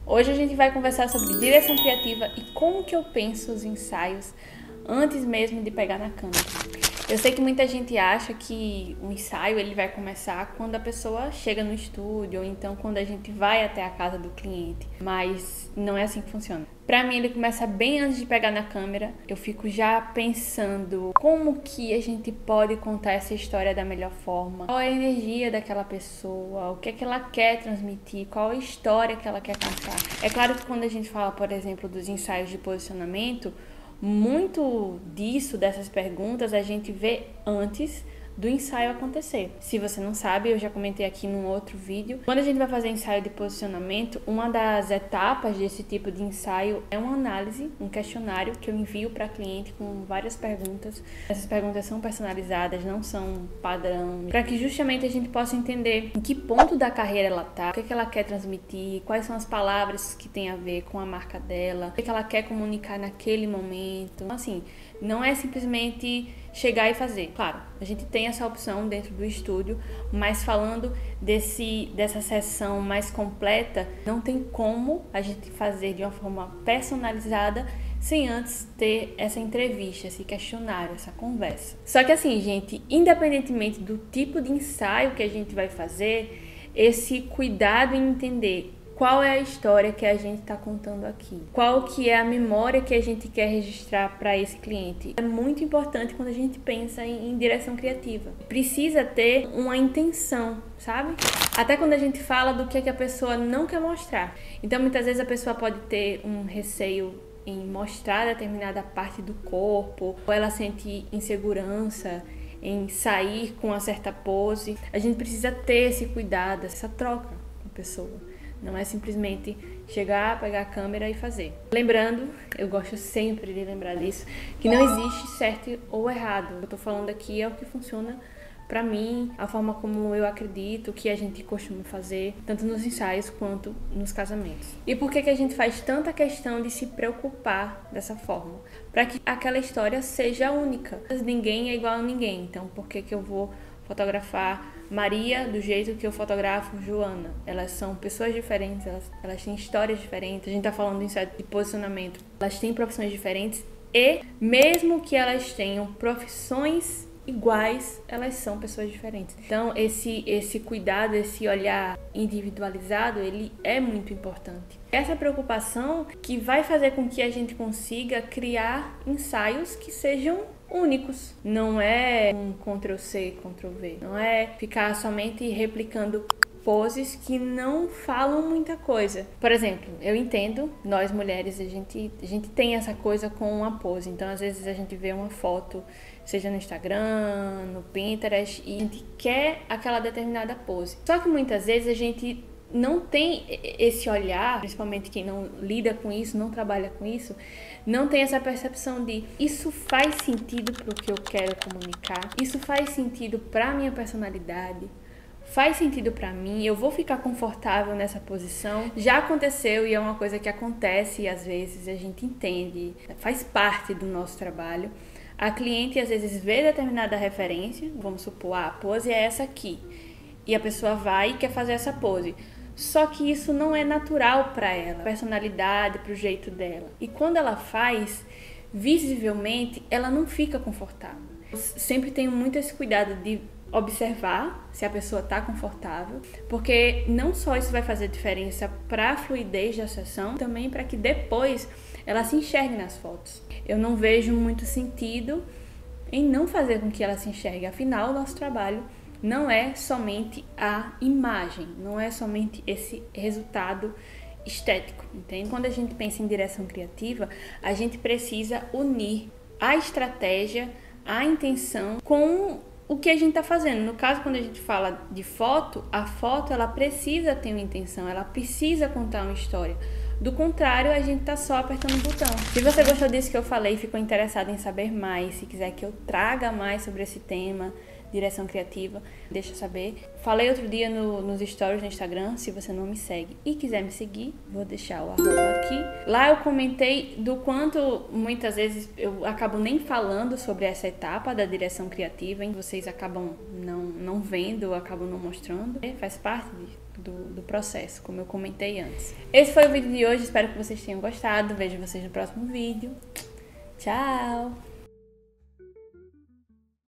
Hoje a gente vai conversar sobre direção criativa e como que eu penso os ensaios antes mesmo de pegar na câmera. Eu sei que muita gente acha que o ensaio ele vai começar quando a pessoa chega no estúdio ou então quando a gente vai até a casa do cliente, mas não é assim que funciona. Pra mim ele começa bem antes de pegar na câmera. Eu fico já pensando como que a gente pode contar essa história da melhor forma, qual é a energia daquela pessoa, o que é que ela quer transmitir, qual é a história que ela quer contar. É claro que quando a gente fala, por exemplo, dos ensaios de posicionamento, muito dessas perguntas a gente vê antes do ensaio acontecer. Se você não sabe, eu já comentei aqui num outro vídeo. Quando a gente vai fazer ensaio de posicionamento, uma das etapas desse tipo de ensaio é uma análise, um questionário que eu envio para cliente com várias perguntas. Essas perguntas são personalizadas, não são padrão, para que justamente a gente possa entender em que ponto da carreira ela tá, o que é que ela quer transmitir, quais são as palavras que tem a ver com a marca dela, o que é que ela quer comunicar naquele momento. Então, assim, não é simplesmente chegar e fazer. Claro, a gente tem essa opção dentro do estúdio, mas falando dessa sessão mais completa, não tem como a gente fazer de uma forma personalizada sem antes ter essa entrevista, esse questionário, essa conversa. Só que assim, gente, independentemente do tipo de ensaio que a gente vai fazer, esse cuidado em entender qual é a história que a gente está contando aqui, qual que é a memória que a gente quer registrar para esse cliente. É muito importante quando a gente pensa em direção criativa. Precisa ter uma intenção, sabe? Até quando a gente fala do que é que a pessoa não quer mostrar. Então, muitas vezes a pessoa pode ter um receio em mostrar determinada parte do corpo, ou ela sente insegurança em sair com uma certa pose. A gente precisa ter esse cuidado, essa troca com a pessoa. Não é simplesmente chegar, pegar a câmera e fazer. Lembrando, eu gosto sempre de lembrar disso, que não existe certo ou errado. O que eu tô falando aqui é o que funciona pra mim, a forma como eu acredito, que a gente costuma fazer, tanto nos ensaios quanto nos casamentos. E por que a gente faz tanta questão de se preocupar dessa forma? Para que aquela história seja única. Ninguém é igual a ninguém, então por que eu vou fotografar Maria do jeito que eu fotografo Joana? Elas são pessoas diferentes, elas têm histórias diferentes. A gente tá falando de posicionamento. Elas têm profissões diferentes e mesmo que elas tenham profissões iguais, elas são pessoas diferentes. Então esse cuidado, esse olhar individualizado, ele é muito importante. Essa preocupação que vai fazer com que a gente consiga criar ensaios que sejam únicos. Não é um Ctrl+C, Ctrl+V. Não é ficar somente replicando poses que não falam muita coisa. Por exemplo, eu entendo, nós mulheres, a gente tem essa coisa com uma pose. Então, às vezes a gente vê uma foto, seja no Instagram, no Pinterest, e a gente quer aquela determinada pose. Só que muitas vezes a gente não tem esse olhar, principalmente quem não lida com isso, não trabalha com isso, não tem essa percepção de isso faz sentido para o que eu quero comunicar, isso faz sentido para a minha personalidade, faz sentido para mim, eu vou ficar confortável nessa posição. Já aconteceu e é uma coisa que acontece e às vezes a gente entende, faz parte do nosso trabalho. A cliente às vezes vê determinada referência, vamos supor, a pose é essa aqui, e a pessoa vai e quer fazer essa pose. Só que isso não é natural para ela, personalidade, pro jeito dela. E quando ela faz, visivelmente, ela não fica confortável. Eu sempre tenho muito esse cuidado de observar se a pessoa está confortável, porque não só isso vai fazer diferença para a fluidez da sessão, também para que depois ela se enxergue nas fotos. Eu não vejo muito sentido em não fazer com que ela se enxergue. Afinal, o nosso trabalho não é somente a imagem, não é somente esse resultado estético, entende? Quando a gente pensa em direção criativa, a gente precisa unir a estratégia, a intenção com o que a gente está fazendo. No caso, quando a gente fala de foto, a foto ela precisa ter uma intenção, ela precisa contar uma história. Do contrário, a gente tá só apertando o botão. Se você gostou disso que eu falei e ficou interessado em saber mais, se quiser que eu traga mais sobre esse tema, direção criativa, deixa eu saber. Falei outro dia nos stories no Instagram, se você não me segue e quiser me seguir, vou deixar o arroba aqui. Lá eu comentei do quanto muitas vezes eu acabo nem falando sobre essa etapa da direção criativa, hein? Vocês acabam não vendo, acabam não mostrando. Faz parte do processo, como eu comentei antes. Esse foi o vídeo de hoje, espero que vocês tenham gostado. Vejo vocês no próximo vídeo. Tchau!